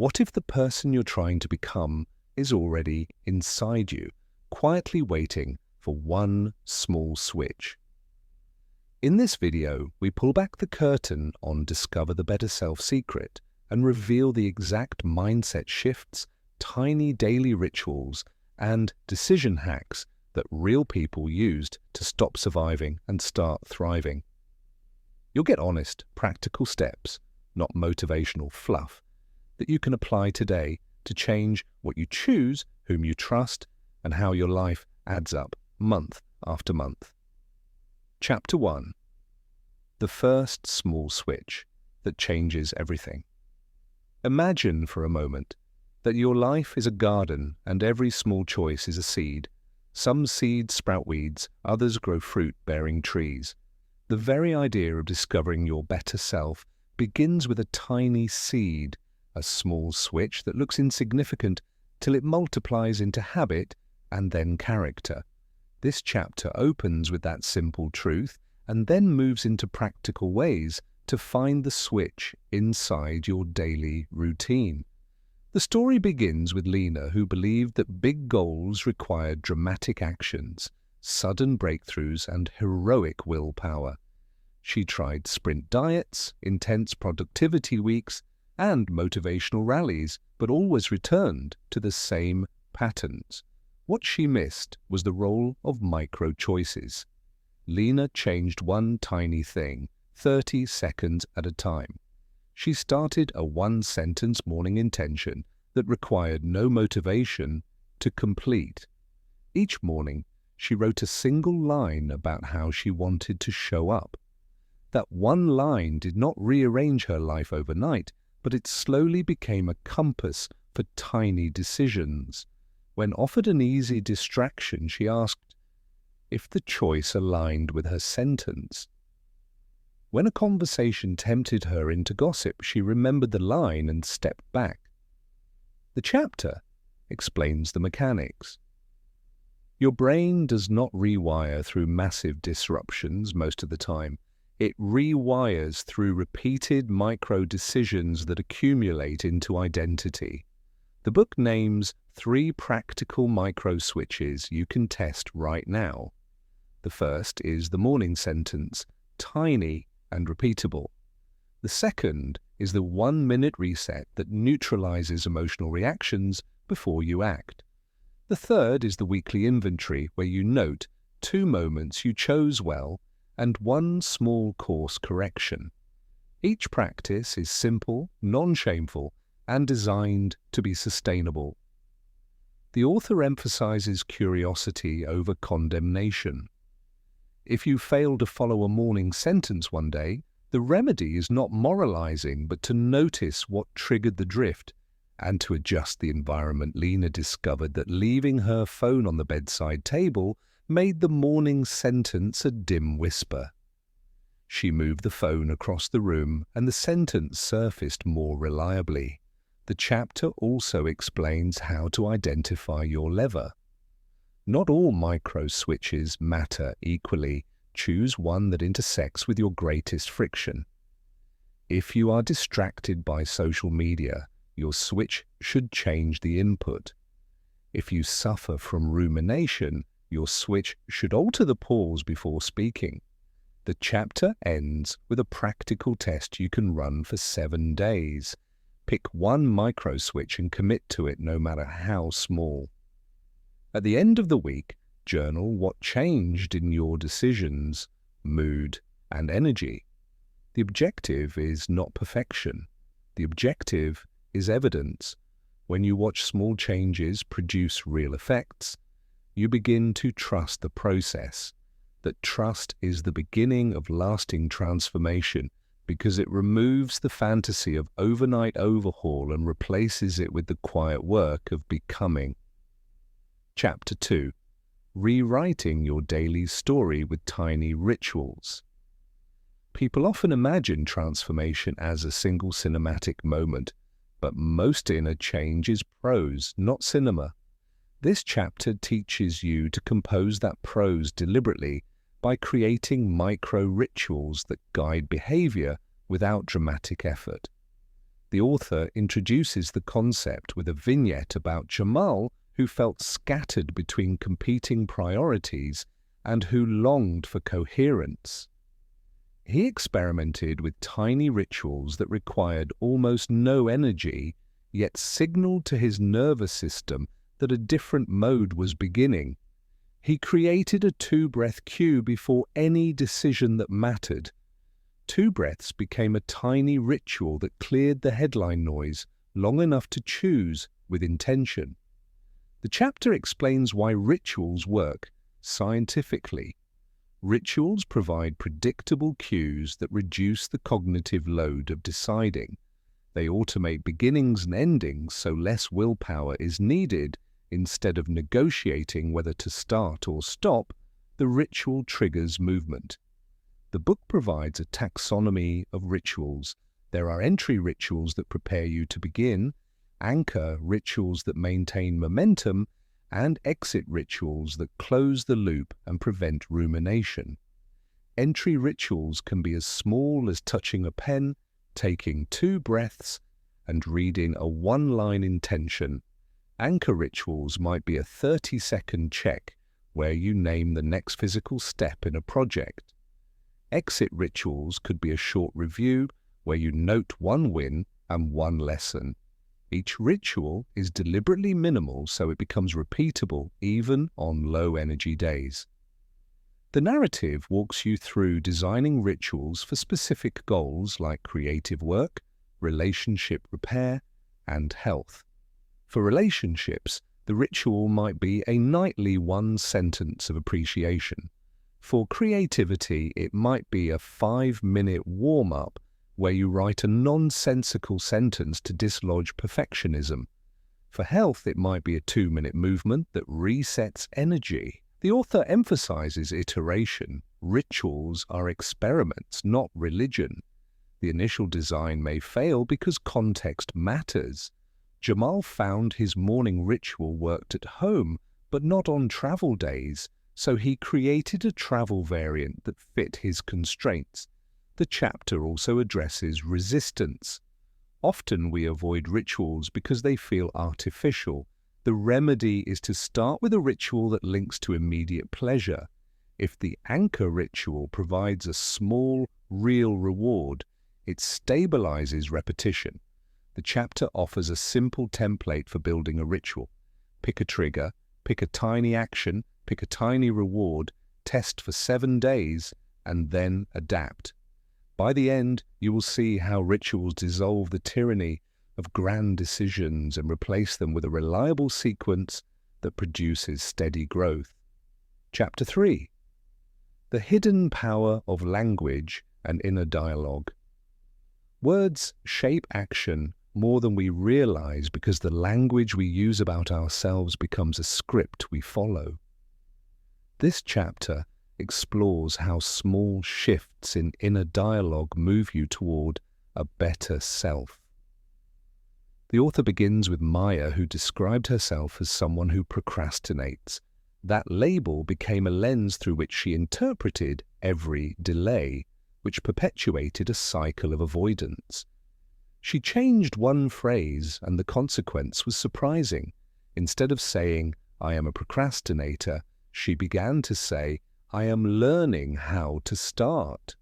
What if the person you're trying to become is already inside you, quietly waiting for one small switch? In this video, we pull back the curtain on Discover the Better Self secret and reveal the exact mindset shifts, tiny daily rituals, and decision hacks that real people used to stop surviving and start thriving. You'll get honest, practical steps, not motivational fluff, that you can apply today to change what you choose, whom you trust, and how your life adds up month after month. Chapter 1. The first small switch that changes everything. Imagine for a moment that your life is a garden and every small choice is a seed. Some seeds sprout weeds, others grow fruit-bearing trees. The very idea of discovering your better self begins with a tiny seed, a small switch that looks insignificant till it multiplies into habit and then character. This chapter opens with that simple truth and then moves into practical ways to find the switch inside your daily routine. The story begins with Lena, who believed that big goals required dramatic actions, sudden breakthroughs, and heroic willpower. She tried sprint diets, intense productivity weeks, and motivational rallies, but always returned to the same patterns. What she missed was the role of micro-choices. Lena changed one tiny thing, 30 seconds at a time. She started a one-sentence morning intention that required no motivation to complete. Each morning, she wrote a single line about how she wanted to show up. That one line did not rearrange her life overnight, but it slowly became a compass for tiny decisions. When offered an easy distraction, she asked if the choice aligned with her sentence. When a conversation tempted her into gossip, she remembered the line and stepped back. The chapter explains the mechanics. Your brain does not rewire through massive disruptions most of the time. It rewires through repeated micro-decisions that accumulate into identity. The book names 3 practical micro-switches you can test right now. The first is the morning sentence, tiny and repeatable. The second is the 1-minute reset that neutralizes emotional reactions before you act. The third is the weekly inventory, where you note 2 moments you chose well and 1 small course correction. Each practice is simple, non-shameful, and designed to be sustainable. The author emphasizes curiosity over condemnation. If you fail to follow a morning sentence one day, the remedy is not moralizing, but to notice what triggered the drift and to adjust the environment. Lena discovered that leaving her phone on the bedside table made the morning sentence a dim whisper. She moved the phone across the room and the sentence surfaced more reliably. The chapter also explains how to identify your lever. Not all micro-switches matter equally. Choose one that intersects with your greatest friction. If you are distracted by social media, your switch should change the input. If you suffer from rumination, your switch should alter the pause before speaking. The chapter ends with a practical test you can run for 7 days. Pick one micro-switch and commit to it, no matter how small. At the end of the week, journal what changed in your decisions, mood, and energy. The objective is not perfection. The objective is evidence. When you watch small changes produce real effects, you begin to trust the process. That trust is the beginning of lasting transformation because it removes the fantasy of overnight overhaul and replaces it with the quiet work of becoming. Chapter 2. Rewriting your daily story with tiny rituals. People often imagine transformation as a single cinematic moment, but most inner change is prose, not cinema. This chapter teaches you to compose that prose deliberately by creating micro-rituals that guide behavior without dramatic effort. The author introduces the concept with a vignette about Jamal, who felt scattered between competing priorities and who longed for coherence. He experimented with tiny rituals that required almost no energy, yet signaled to his nervous system that a different mode was beginning. He created a 2-breath cue before any decision that mattered. 2 breaths became a tiny ritual that cleared the headline noise long enough to choose with intention. The chapter explains why rituals work scientifically. Rituals provide predictable cues that reduce the cognitive load of deciding. They automate beginnings and endings so less willpower is needed. Instead of negotiating whether to start or stop, the ritual triggers movement. The book provides a taxonomy of rituals. There are entry rituals that prepare you to begin, anchor rituals that maintain momentum, and exit rituals that close the loop and prevent rumination. Entry rituals can be as small as touching a pen, taking 2 breaths, and reading a 1-line intention. Anchor rituals might be a 30-second check where you name the next physical step in a project. Exit rituals could be a short review where you note 1 win and 1 lesson. Each ritual is deliberately minimal so it becomes repeatable even on low-energy days. The narrative walks you through designing rituals for specific goals like creative work, relationship repair, and health. For relationships, the ritual might be a nightly 1 sentence of appreciation. For creativity, it might be a 5-minute warm-up where you write a nonsensical sentence to dislodge perfectionism. For health, it might be a 2-minute movement that resets energy. The author emphasizes iteration. Rituals are experiments, not religion. The initial design may fail because context matters. Jamal found his morning ritual worked at home, but not on travel days, so he created a travel variant that fit his constraints. The chapter also addresses resistance. Often we avoid rituals because they feel artificial. The remedy is to start with a ritual that links to immediate pleasure. If the anchor ritual provides a small, real reward, it stabilizes repetition. The chapter offers a simple template for building a ritual. Pick a trigger, pick a tiny action, pick a tiny reward, test for 7 days, and then adapt. By the end, you will see how rituals dissolve the tyranny of grand decisions and replace them with a reliable sequence that produces steady growth. Chapter 3. The hidden power of language and inner dialogue. Words shape action more than we realize because the language we use about ourselves becomes a script we follow. This chapter explores how small shifts in inner dialogue move you toward a better self. The author begins with Maya, who described herself as someone who procrastinates. That label became a lens through which she interpreted every delay, which perpetuated a cycle of avoidance. She changed one phrase, and the consequence was surprising. Instead of saying, "I am a procrastinator," she began to say, "I am learning how to start."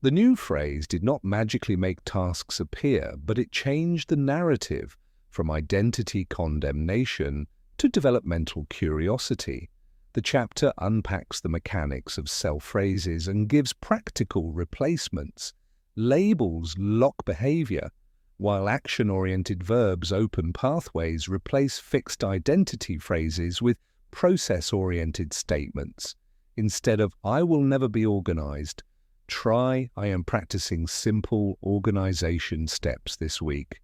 The new phrase did not magically make tasks appear, but it changed the narrative from identity condemnation to developmental curiosity. The chapter unpacks the mechanics of self-phrases and gives practical replacements. Labels lock behavior, while action-oriented verbs open pathways. Replace fixed identity phrases with process-oriented statements. Instead of "I will never be organized," try "I am practicing simple organization steps this week."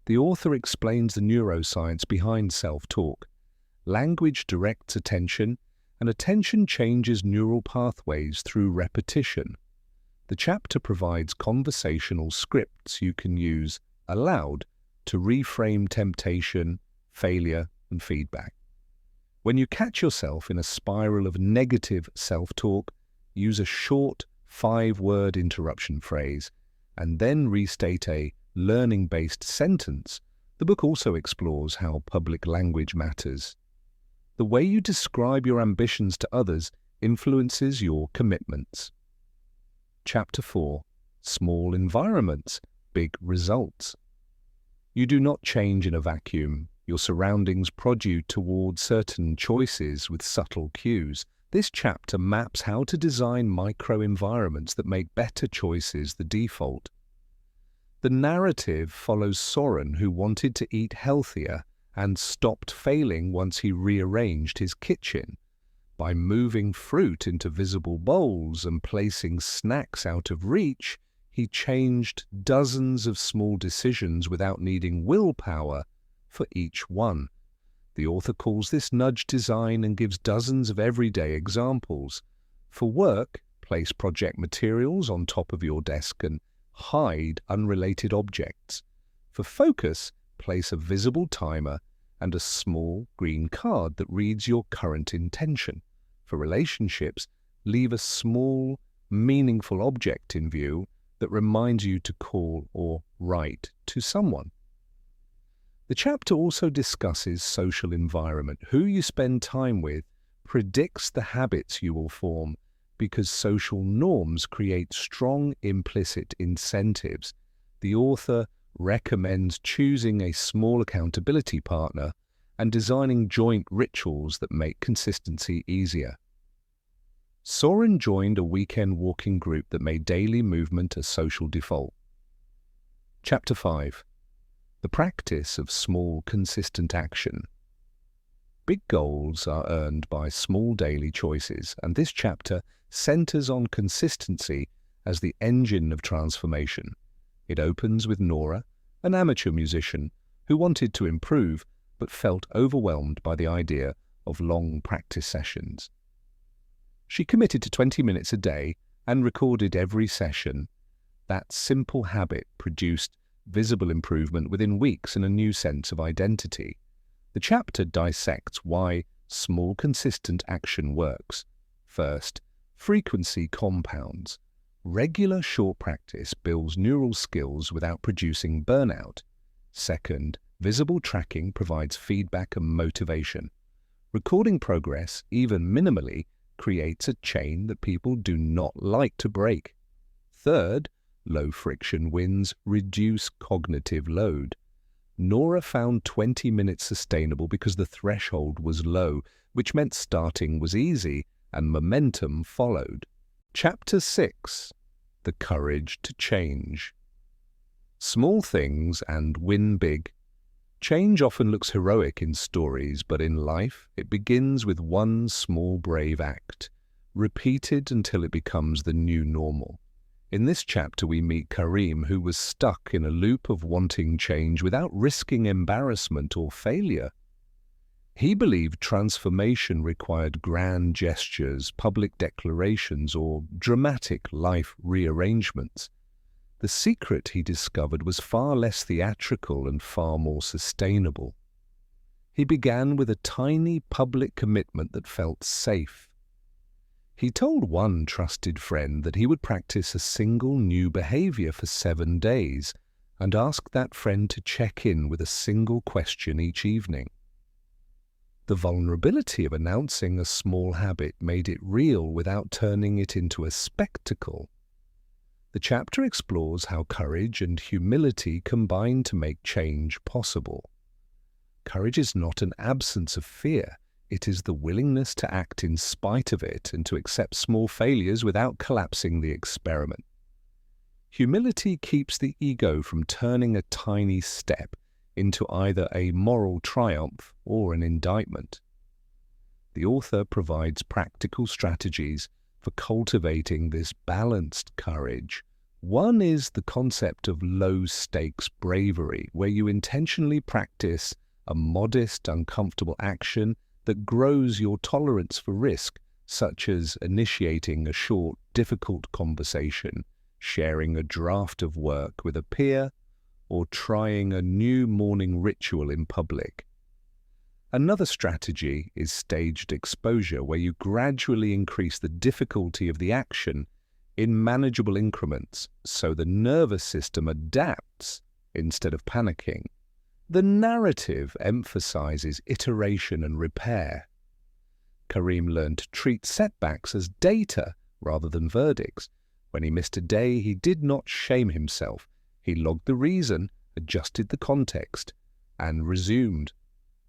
The author explains the neuroscience behind self-talk. Language directs attention, and attention changes neural pathways through repetition. The chapter provides conversational scripts you can use aloud to reframe temptation, failure, and feedback. When you catch yourself in a spiral of negative self-talk, use a short 5-word interruption phrase and then restate a learning-based sentence, the book also explores how public language matters. The way you describe your ambitions to others influences your commitments. Chapter 4. Small environments, big results. You do not change in a vacuum. Your surroundings prod you toward certain choices with subtle cues. This chapter maps how to design micro-environments that make better choices the default. The narrative follows Soren, who wanted to eat healthier and stopped failing once he rearranged his kitchen. By moving fruit into visible bowls and placing snacks out of reach, he changed dozens of small decisions without needing willpower for each one. The author calls this nudge design and gives dozens of everyday examples. For work, place project materials on top of your desk and hide unrelated objects. For focus, place a visible timer and a small green card that reads your current intention. For relationships, leave a small, meaningful object in view that reminds you to call or write to someone. The chapter also discusses social environment. Who you spend time with predicts the habits you will form, because social norms create strong implicit incentives. The author recommends choosing a small accountability partner and designing joint rituals that make consistency easier. Soren joined a weekend walking group that made daily movement a social default. Chapter 5. The practice of small, consistent action. Big goals are earned by small daily choices, and this chapter centers on consistency as the engine of transformation. It opens with Nora, an amateur musician who wanted to improve but felt overwhelmed by the idea of long practice sessions. She committed to 20 minutes a day and recorded every session. That simple habit produced visible improvement within weeks and a new sense of identity. The chapter dissects why small, consistent action works. First, frequency compounds. Regular short practice builds neural skills without producing burnout. Second, visible tracking provides feedback and motivation. Recording progress, even minimally, creates a chain that people do not like to break. Third, low-friction wins reduce cognitive load. Nora found 20 minutes sustainable because the threshold was low, which meant starting was easy and momentum followed. Chapter 6. The Courage to Change. Small things and win big. Change often looks heroic in stories, but in life it begins with one small brave act, repeated until it becomes the new normal. In this chapter we meet Karim, who was stuck in a loop of wanting change without risking embarrassment or failure. He believed transformation required grand gestures, public declarations, or dramatic life rearrangements. The secret, he discovered, was far less theatrical and far more sustainable. He began with a tiny public commitment that felt safe. He told one trusted friend that he would practice a single new behavior for 7 days and asked that friend to check in with a single question each evening. The vulnerability of announcing a small habit made it real without turning it into a spectacle. The chapter explores how courage and humility combine to make change possible. Courage is not an absence of fear. It is the willingness to act in spite of it and to accept small failures without collapsing the experiment. Humility keeps the ego from turning a tiny step into either a moral triumph or an indictment. The author provides practical strategies for cultivating this balanced courage. One is the concept of low-stakes bravery, where you intentionally practice a modest, uncomfortable action that grows your tolerance for risk, such as initiating a short, difficult conversation, sharing a draft of work with a peer, or trying a new morning ritual in public. Another strategy is staged exposure, where you gradually increase the difficulty of the action in manageable increments so the nervous system adapts instead of panicking. The narrative emphasizes iteration and repair. Karim learned to treat setbacks as data rather than verdicts. When he missed a day, he did not shame himself. He logged the reason, adjusted the context, and resumed.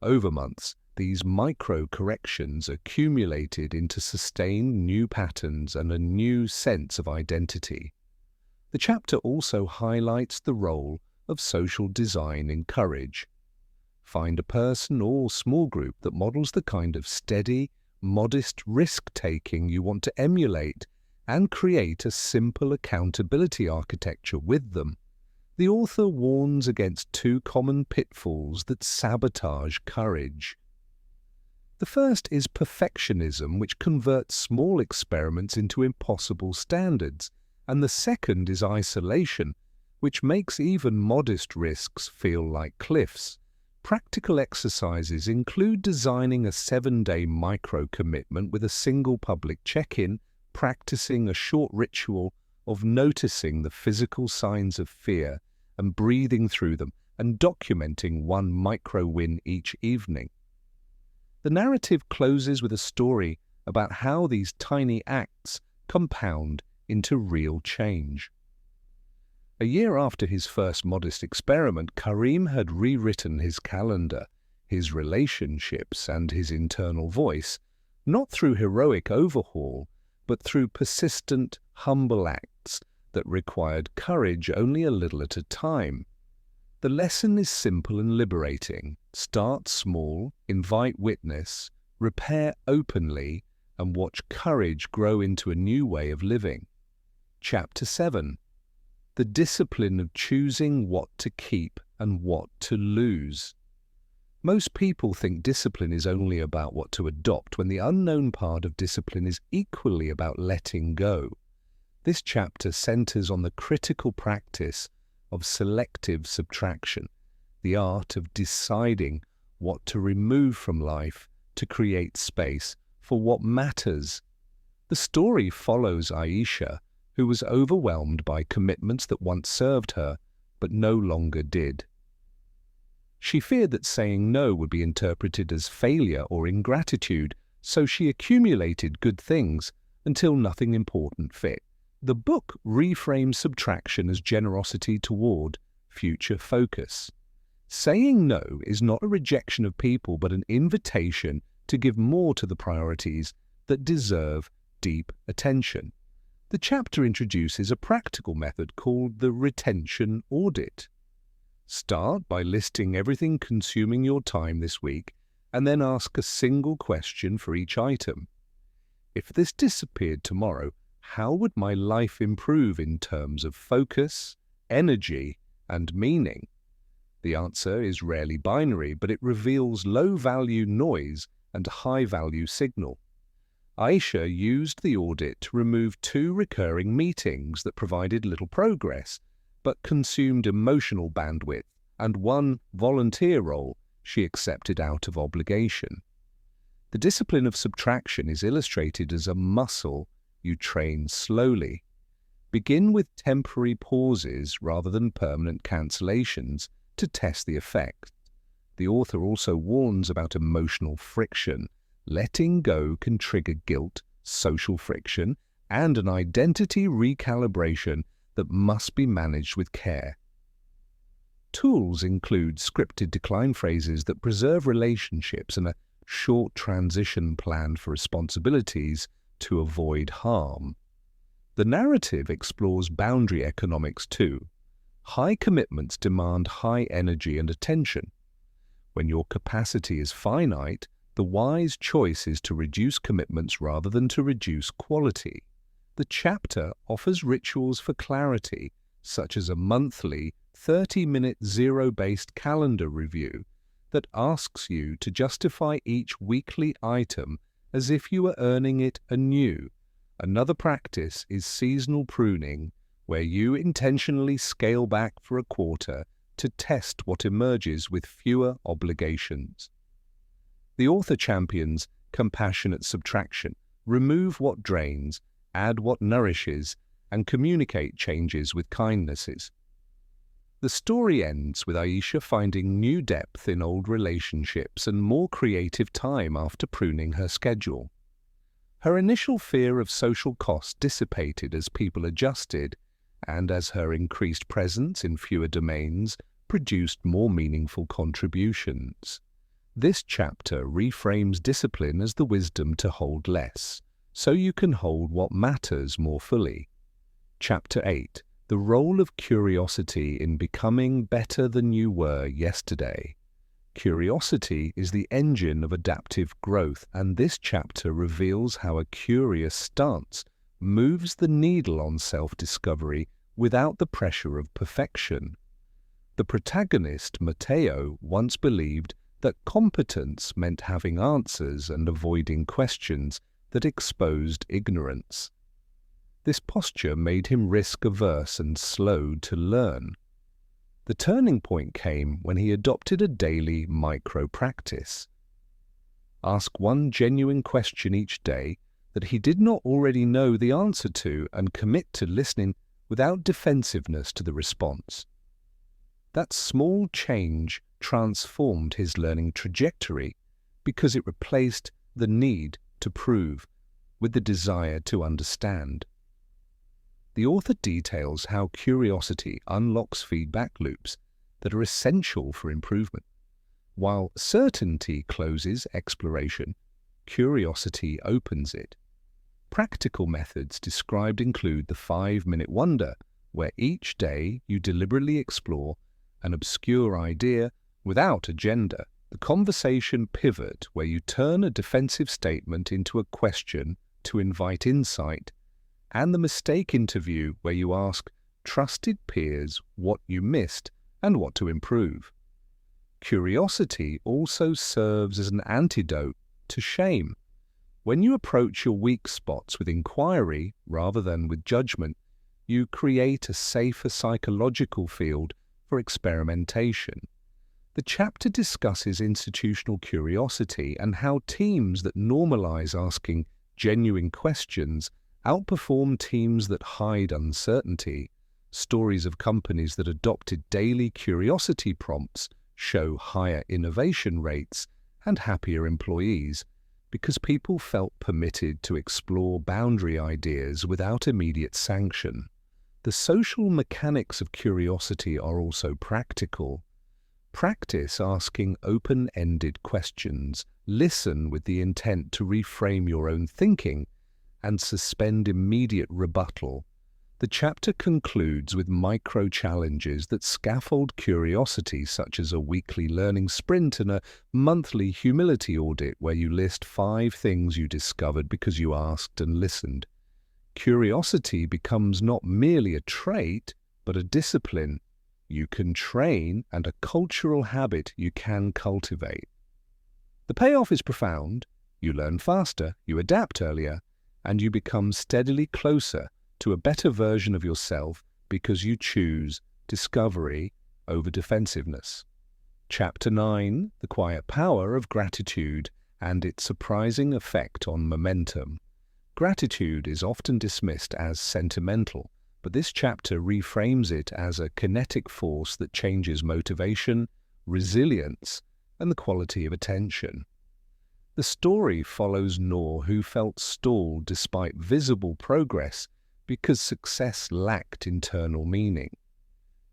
Over months, these micro-corrections accumulated into sustained new patterns and a new sense of identity. The chapter also highlights the role of social design in courage. Find a person or small group that models the kind of steady, modest risk-taking you want to emulate and create a simple accountability architecture with them. The author warns against two common pitfalls that sabotage courage. The first is perfectionism, which converts small experiments into impossible standards, and the second is isolation, which makes even modest risks feel like cliffs. Practical exercises include designing a 7-day micro-commitment with a single public check-in, practicing a short ritual of noticing the physical signs of fear and breathing through them, and documenting one micro-win each evening. The narrative closes with a story about how these tiny acts compound into real change. A year after his first modest experiment, Karim had rewritten his calendar, his relationships, and his internal voice, not through heroic overhaul, but through persistent, humble acts that required courage only a little at a time. The lesson is simple and liberating. Start small, invite witness, repair openly, and watch courage grow into a new way of living. Chapter 7. The discipline of choosing what to keep and what to lose. Most people think discipline is only about what to adopt, when the unknown part of discipline is equally about letting go. This chapter centers on the critical practice of selective subtraction, the art of deciding what to remove from life to create space for what matters. The story follows Aisha, who was overwhelmed by commitments that once served her, but no longer did. She feared that saying no would be interpreted as failure or ingratitude, so she accumulated good things until nothing important fit. The book reframes subtraction as generosity toward future focus. Saying no is not a rejection of people, but an invitation to give more to the priorities that deserve deep attention. The chapter introduces a practical method called the retention audit. Start by listing everything consuming your time this week, and then ask a single question for each item. If this disappeared tomorrow, how would my life improve in terms of focus, energy, and meaning? The answer is rarely binary, but it reveals low-value noise and high-value signal. Aisha used the audit to remove 2 recurring meetings that provided little progress, but consumed emotional bandwidth, and 1 volunteer role she accepted out of obligation. The discipline of subtraction is illustrated as a muscle you train slowly. Begin with temporary pauses rather than permanent cancellations to test the effect. The author also warns about emotional friction. Letting go can trigger guilt, social friction, and an identity recalibration that must be managed with care. Tools include scripted decline phrases that preserve relationships and a short transition plan for responsibilities to avoid harm. The narrative explores boundary economics too. High commitments demand high energy and attention. When your capacity is finite, the wise choice is to reduce commitments rather than to reduce quality. The chapter offers rituals for clarity, such as a monthly 30-minute zero-based calendar review that asks you to justify each weekly item as if you were earning it anew. Another practice is seasonal pruning, where you intentionally scale back for a quarter to test what emerges with fewer obligations. The author champions compassionate subtraction, remove what drains, add what nourishes, and communicate changes with kindnesses. The story ends with Aisha finding new depth in old relationships and more creative time after pruning her schedule. Her initial fear of social cost dissipated as people adjusted, and as her increased presence in fewer domains produced more meaningful contributions. This chapter reframes discipline as the wisdom to hold less, so you can hold what matters more fully. Chapter 8. The role of curiosity in becoming better than you were yesterday. Curiosity is the engine of adaptive growth, and this chapter reveals how a curious stance moves the needle on self-discovery without the pressure of perfection. The protagonist, Matteo, once believed that competence meant having answers and avoiding questions that exposed ignorance. This posture made him risk-averse and slow to learn. The turning point came when he adopted a daily micro-practice. Ask one genuine question each day that he did not already know the answer to, and commit to listening without defensiveness to the response. That small change transformed his learning trajectory because it replaced the need to prove with the desire to understand. The author details how curiosity unlocks feedback loops that are essential for improvement. While certainty closes exploration, curiosity opens it. Practical methods described include the 5-minute wonder, where each day you deliberately explore an obscure idea without agenda. The conversation pivot, where you turn a defensive statement into a question to invite insight. And the mistake interview, where you ask trusted peers what you missed and what to improve. Curiosity also serves as an antidote to shame. When you approach your weak spots with inquiry rather than with judgment, you create a safer psychological field for experimentation. The chapter discusses institutional curiosity and how teams that normalize asking genuine questions outperform teams that hide uncertainty. Stories of companies that adopted daily curiosity prompts show higher innovation rates and happier employees because people felt permitted to explore boundary ideas without immediate sanction. The social mechanics of curiosity are also practical. Practice asking open-ended questions, listen with the intent to reframe your own thinking, and suspend immediate rebuttal. The chapter concludes with micro-challenges that scaffold curiosity, such as a weekly learning sprint and a monthly humility audit where you list 5 things you discovered because you asked and listened. Curiosity becomes not merely a trait, but a discipline you can train and a cultural habit you can cultivate. The payoff is profound. You learn faster, you adapt earlier, and you become steadily closer to a better version of yourself because you choose discovery over defensiveness. Chapter 9. The Quiet Power of Gratitude and its Surprising Effect on Momentum. Gratitude is often dismissed as sentimental, but this chapter reframes it as a kinetic force that changes motivation, resilience, and the quality of attention. The story follows Noor, who felt stalled despite visible progress because success lacked internal meaning.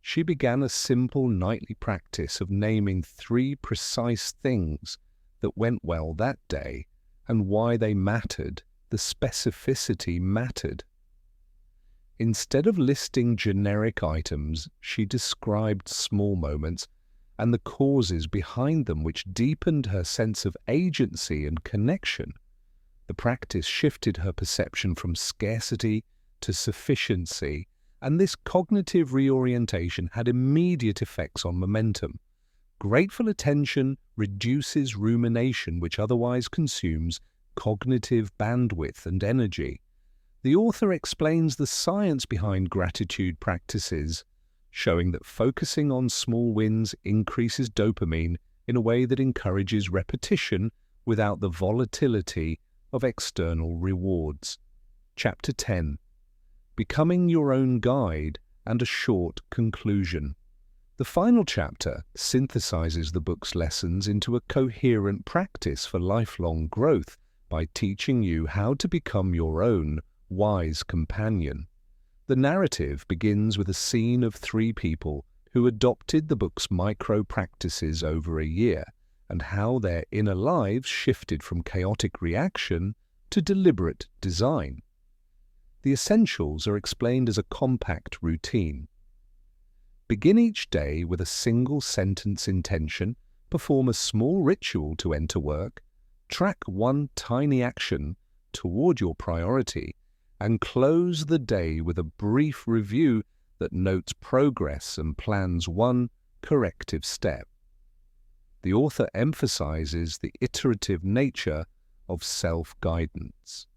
She began a simple nightly practice of naming 3 precise things that went well that day and why they mattered. The specificity mattered. Instead of listing generic items, she described small moments and the causes behind them, which deepened her sense of agency and connection. The practice shifted her perception from scarcity to sufficiency, and this cognitive reorientation had immediate effects on momentum. Grateful attention reduces rumination, which otherwise consumes cognitive bandwidth and energy. The author explains the science behind gratitude practices, showing that focusing on small wins increases dopamine in a way that encourages repetition without the volatility of external rewards. Chapter 10. Becoming Your Own Guide and a Short Conclusion. The final chapter synthesizes the book's lessons into a coherent practice for lifelong growth by teaching you how to become your own wise companion. The narrative begins with a scene of 3 people who adopted the book's micro-practices over a year, and how their inner lives shifted from chaotic reaction to deliberate design. The essentials are explained as a compact routine. Begin each day with a single-sentence intention, perform a small ritual to enter work, track one tiny action toward your priority, and close the day with a brief review that notes progress and plans one corrective step. The author emphasizes the iterative nature of self-guidance.